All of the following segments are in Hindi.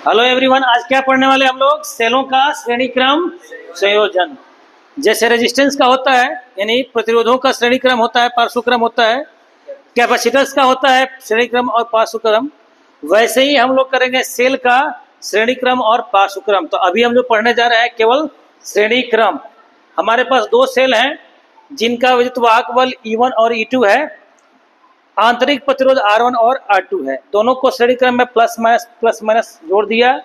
हेलो एवरीवन, आज क्या पढ़ने वाले हम लोग? सेलों का श्रेणी क्रम संयोजन। जैसे रेजिस्टेंस का होता है, यानी प्रतिरोधों का श्रेणी क्रम होता है, पार्श्वक्रम होता है, कैपेसिटर्स का होता है श्रेणी क्रम और पार्श्वक्रम, वैसे ही हम लोग करेंगे सेल का श्रेणी क्रम और पार्श्वक्रम। तो अभी हम लोग पढ़ने जा रहे हैं केवल श्रेणी क्रम। हमारे पास दो सेल हैं जिनका विद्युत वाहक बल E1 और E2 है, आंतरिक प्रतिरोध R1 और R2 है। दोनों को श्रेणी क्रम में प्लस माइनस जोड़ दिया।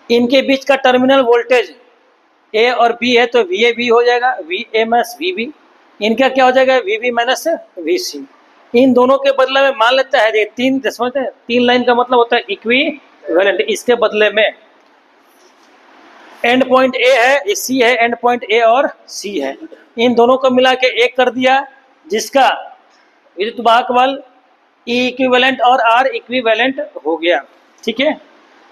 इनके बीच का टर्मिनल वोल्टेज A और B है, तो VAB हो जाएगा, VA माइनस VB। इनका क्या हो जाएगा? VB minus VC। इन दोनों के बदले में मान लेता है, तीन लाइन का मतलब होता है इक्विवेलेंट। इसके बदले में एंड पॉइंट A है, ये C है, एंड पॉइंट A और C है, इन दोनों को मिला के एक कर दिया, जिसका विद्युत वाहक बल E इक्विवेलेंट और R इक्विवेलेंट हो गया। ठीक है,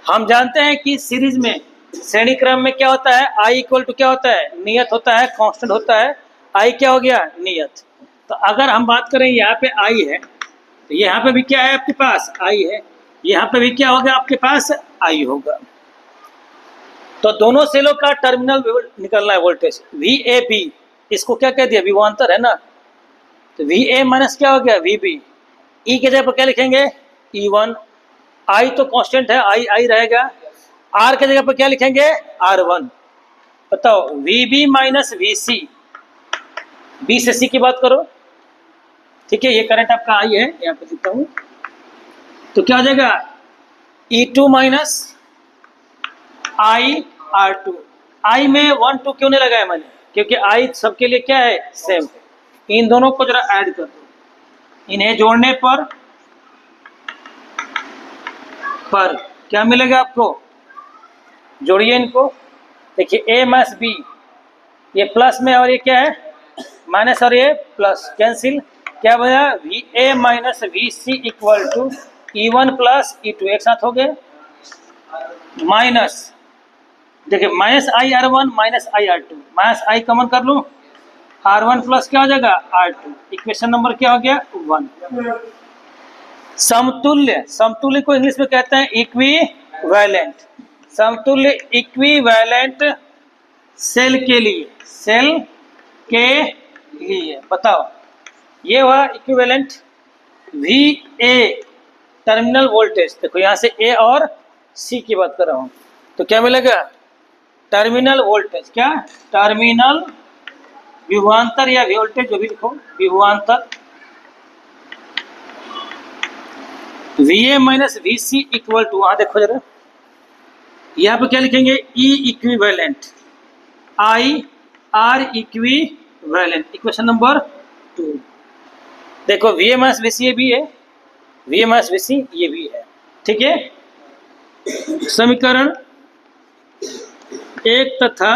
हम जानते हैं कि सीरीज में श्रेणी क्रम में क्या होता है, I इक्वल टू क्या होता है? नियत होता है, कांस्टेंट होता है। I क्या हो गया? नियत। तो अगर हम बात करें यहाँ पे I है, तो यहाँ पे भी क्या है आपके पास? I है। यहाँ पे भी क्या होगा आपके पास? I होगा। तो दोनों सेलों का टर्मिनल निकलना है वोल्टेज VAB। इसको क्या कह दिया? विभवांतर है ना, तो VA माइनस क्या हो गया? VB। E के जगह पर क्या लिखेंगे? E1। I तो कांस्टेंट है, I रहेगा। R के जगह पर क्या लिखेंगे? R1। बताओ, VB माइनस VC। B से C की बात करो। ठीक है, ये करंट आपका I है, यहाँ पे लिखता हूँ। तो क्या हो जाएगा? E2 minus I R2। I में 1 2 क्यों नहीं लगाया मैंने? क्योंकि I सबके लिए क्या है? सेम। इन दोनों को जरा ऐड कर दो। इन्हें जोड़ने पर क्या मिलेगा आपको? जोड़िए इनको। देखिए A माइनस B, ये प्लस में और ये क्या है? माइनस, और ये प्लस कैंसिल। क्या बना? VA minus VC equal to E1 plus E2। एक साथ हो गए। माइनस, देखिए minus I R1 minus I R2, minus I common कर लूँ, R1 प्लस क्या हो जाएगा? R2। इक्वेशन नंबर क्या हो गया? 1। समतुल्य, समतुल्य को इंग्लिश में कहते हैं इक्विवेलेंट। समतुल्य इक्विवेलेंट सेल के लिए बताओ, ये हुआ इक्विवेलेंट। VA टर्मिनल वोल्टेज, देखो यहाँ से A और C की बात कर रहा हूँ, तो क्या मिलेगा? Terminal voltage. क्या? टर्मिनल विभवांतर या वोल्टेज, जो भी लिखो, विभवांतर VA minus VC equal to, वहां देखो जरा, यहाँ पे क्या लिखेंगे? E equivalent I R equivalent. Equation number 2। देखो VA माइनस VC ये भी है, VA माइनस VC ये भी है। ठीक है, समीकरण 1 तथा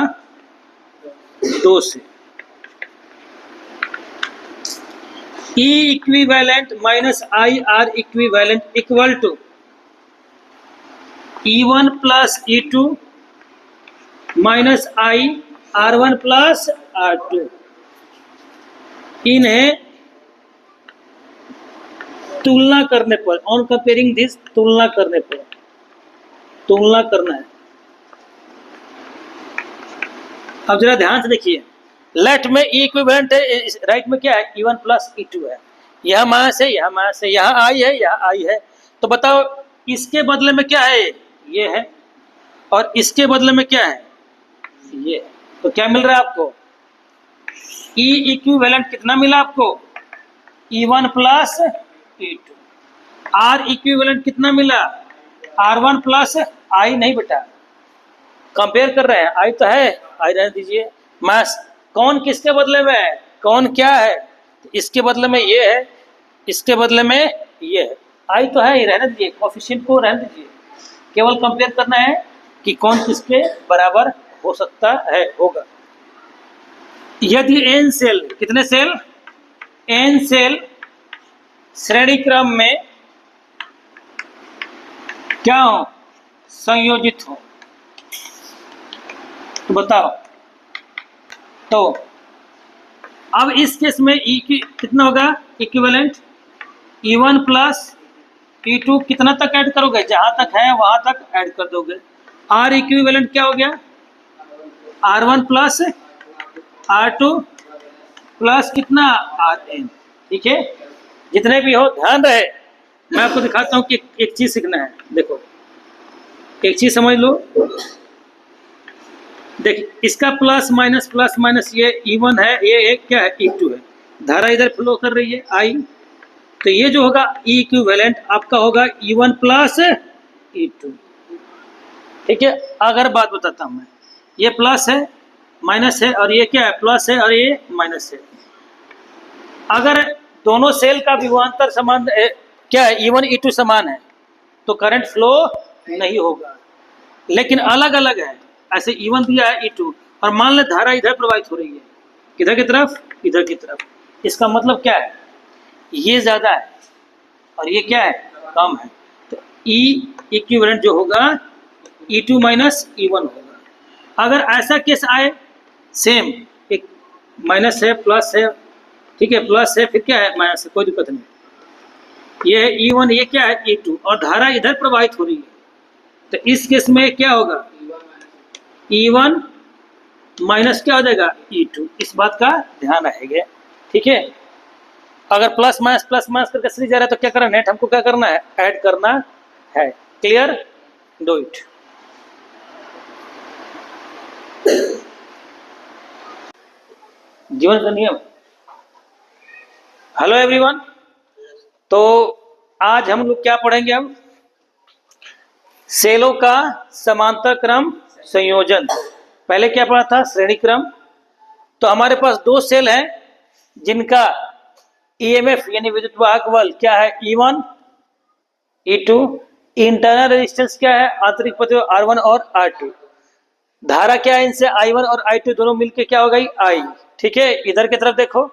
2 से E equivalent minus I R equivalent equal to E1 plus E2 minus I R1 plus R2। इन्हें तुलना करने पर, ऑन कंपेयरिंग दिस, तुलना करने पर, तुलना करना है। अब जरा ध्यान से देखिए, लेफ्ट में E इक्विवेलेंट है, राइट में क्या है? E1 प्लस E2 है। यह माइनस है, यह माइनस है, यहाँ I है, यहाँ I है। तो बताओ, इसके बदले में क्या है? ये है, और इसके बदले में क्या है? ये। तो क्या मिल रहा है आपको? E इक्विवेलेंट कितना मिला आपको? E1 plus E2। R equivalent कितना मिला? R1 plus I। नहीं बेटा, कंपेयर कर रहे हैं, I तो है, I रहने दीजिए। मास कौन किसके बदले में है? कौन क्या है? इसके बदले में ये है, इसके बदले में ये है। I तो है, रहने दीजिए, कोफिशिएंट को रहने दीजिए। केवल कंपेयर करना है कि कौन किसके बराबर हो सकता है, होगा। यदि n सेल, कितने सेल? n सेल श्रेणी क्रम में क्या हो? संयोजित हो, तो बताओ। तो अब इस केस में E की कितना होगा? इक्विवेलेंट E1 प्लस E2 कितना तक ऐड करोगे, जहां तक है वहां तक ऐड कर दोगे। R इक्विवेलेंट क्या हो गया, R1 प्लस R2 प्लस कितना Rn। ठीक है, जितने भी हो ध्यान रहे, मैं आपको दिखाता हूं कि एक चीज सीखना है। देखो एक चीज समझ लो, देख इसका प्लस माइनस ये E1 है, ये एक क्या है E2 है, धारा इधर फ्लो कर रही है I, तो ये जो होगा E इक्विवेलेंट आपका होगा E1 प्लस E2। ठीक है, अगर बात बताता हूं मैं, ये प्लस है माइनस है और ये क्या है प्लस है और ये माइनस है। अगर दोनों सेल का विभवांतर समान क्या है E1 E2 समान है तो करंट फ्लो नहीं होगा, लेकिन अलग अलग है, ऐसे E1 दिया है E2 और मान ले धारा इधर प्रवाहित हो रही है, किधर की तरफ, इधर की तरफ। इसका मतलब क्या है, ये ज्यादा है और ये क्या है कम है, तो E इक्विवेलेंट जो होगा E2 माइनस E1 होगा। अगर ऐसा केस आए, सेम एक माइनस है प्लस है, ठीक है प्लस है फिर क्या है माइनस है, कोई दिक्कत नहीं, ये है E1 ये क्या है E2 और धारा इधर प्रवाहित हो रही है, तो इस केस में क्या होगा E1 माइनस क्या हो जाएगा E2, इस बात का ध्यान रहेगा। ठीक है, अगर प्लस माइनस करके सीरीज जा रहा है तो क्या करना है, हमको क्या करना है, ऐड करना है। Clear, do it. जीवन का नियम। हेलो एवरीवन, तो आज हम लोग क्या पढ़ेंगे, हम सेलों का समांतर क्रम संयोजन। पहले क्या पढ़ा था, श्रेणी क्रम। तो हमारे पास दो सेल हैं जिनका ईएमएफ यानी विद्युत वाहक बल क्या है E1 E2, इंटरनल रेजिस्टेंस क्या है आंतरिक प्रतिरोध R1 और R2, धारा क्या है इनसे I1 और I2 दोनों मिलके क्या हो गई I। ठीक है, इधर की तरफ देखो,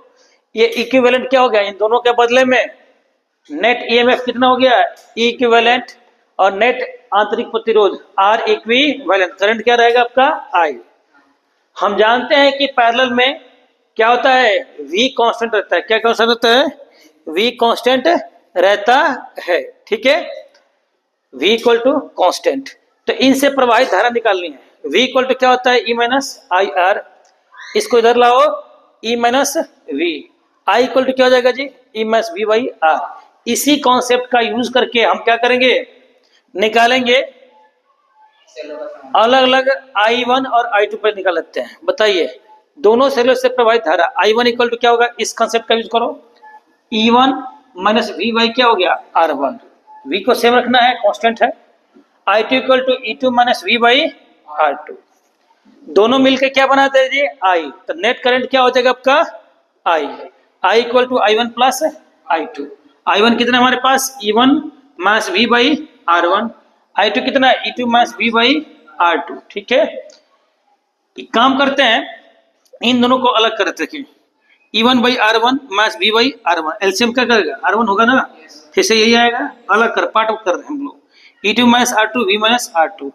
ये इक्विवेलेंट क्या हो गया, इन दोनों के बदले में नेट ईएमएफ कितना हो गया E इक्विवेलेंट और नेट आंतरिक प्रतिरोध R इक्विवेलेंट, करंट क्या रहेगा आपका I। हम जानते हैं कि पैरेलल में क्या होता है, V कांस्टेंट रहता है। क्या कांस्टेंट रहता है, V कांस्टेंट रहता है। ठीक है, V इक्वल टू कांस्टेंट, तो इनसे प्रवाहित धारा निकालनी है। V इक्वल टू क्या होता है E माइनस IR, इसको इधर लाओ E minus V, I equal to क्या हो जाएगा जी E minus V by R। इसी कॉन्सेप्ट का यूज करके हम क्या करेंगे, निकालेंगे अलग अलग I1 और I2 पर निकाल लेते हैं। बताइए, दोनों सेलों से प्रवाहित धारा I1 इक्वल टू क्या होगा, इस कंसेप्ट का यूज करो, E1 माइनस V बाई क्या हो गया R1, V को सेम रखना है कांस्टेंट है। I2 equal to E2 minus V by R2, दोनों मिलकर क्या बनाते हैं जी I, तो नेट करंट क्या हो जाएगा आपका I equal to I1 plus I2। I1 कितना हमारे पास E1 minus V by R1, I2 कितना E2 minus V by R2। ठीक है, एक काम करते हैं, इन दोनों को अलग कर रखें, E1 by R1 minus V by R1, LCM क्या करेगा R1 होगा ना, फिर से यही आएगा, अलग कर पार्ट कर रहे हैं हम लोग, E2 minus R2 V minus R2,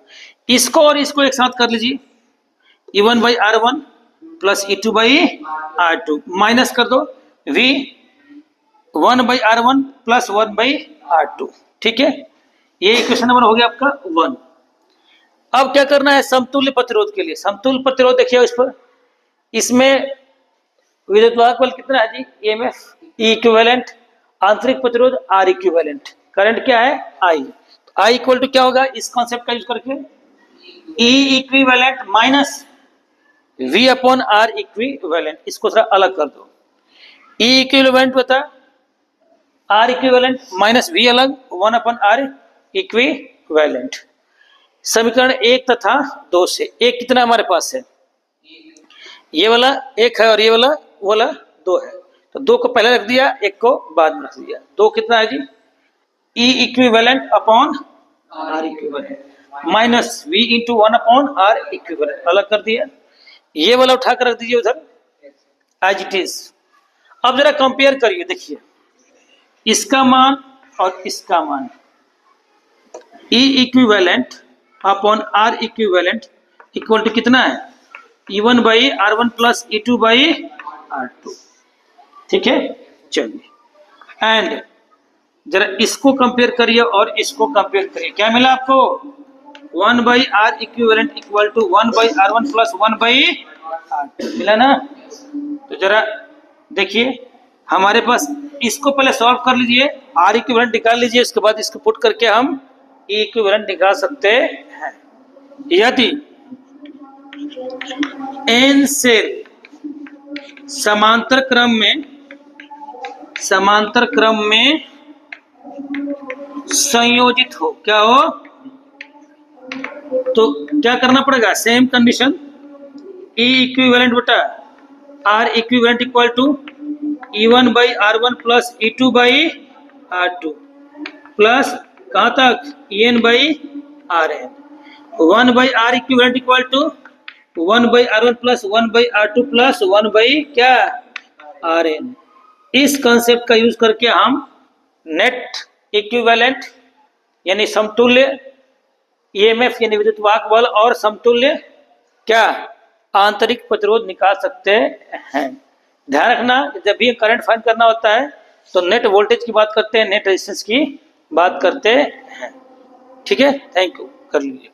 इसको और इसको एक साथ कर लीजिए, E1 by R1 plus E2 by R2 minus कर दो V 1 by R1 plus 1 by R2। ठीक है, ये इक्वेशन नंबर हो गया आपका 1। अब क्या करना है, समतुल्य प्रतिरोध के लिए, समतुल्य प्रतिरोध देखिए इस पर, इसमें विद्युत वाहक बल कितना है जी EMF E इक्विवेलेंट, आंतरिक प्रतिरोध R इक्विवेलेंट, करंट क्या है I, तो I इक्वल टू क्या होगा, इस कॉन्सेप्ट का यूज करके E equivalent minus V upon R equivalent, इसको थोड़ा अलग कर दो, E इक्विवेलेंट होता है R इक्विवेलेंट माइनस V अलग 1 अपॉन R इक्विवेलेंट। समीकरण 1 तथा 2 से, एक कितना हमारे पास है, ये वाला 1 है और ये वाला 2 है, तो 2 को पहले रख दिया, 1 को बाद में रख दिया। 2 कितना है जी E equivalent upon R equivalent minus V into 1 upon R equivalent, अलग कर दिया। ये वाला उठा कर रख दीजिए उधर एज इट इज। अब जरा कंपेयर करिए, देखिए इसका मान और इसका मान, E equivalent upon R equivalent equal to कितना है E1 by R1 plus E2 by R2। ठीक है, चलिए, एंड जरा इसको कंपेयर करिए और इसको कंपेयर करिए, क्या मिला आपको? 1/r equivalent equal to 1/r1 plus 1/r2 मिला ना। तो जरा देखिए हमारे पास, इसको पहले सॉल्व कर लीजिए, आर इक्विवेलेंट निकाल लीजिए, इसके बाद इसको पुट करके हम ई इक्विवेलेंट निकाल सकते हैं। यदि एन सेल समांतर क्रम में संयोजित हो, क्या हो? तो क्या करना पड़ेगा? सेम कंडीशन, ई इक्विवेलेंट बटा R equivalent equal to E1/R1 plus E2/R2 plus कहाँ तक? EN/RN। 1/R equivalent equal to 1/R1 plus 1/R2 plus 1/क्या? RN। इस कंसेप्ट का यूज करके हम नेट इक्विवेलेंट यानी समतुल्य ईएमएफ यानी विद्युत वाहक बल और समतुल्य क्या? आंतरिक प्रतिरोध निकाल सकते हैं। ध्यान रखना, जब भी करंट फाइंड करना होता है तो नेट वोल्टेज की बात करते हैं, नेट रेजिस्टेंस की बात करते हैं। ठीक है, थैंक यू, कर लीजिए।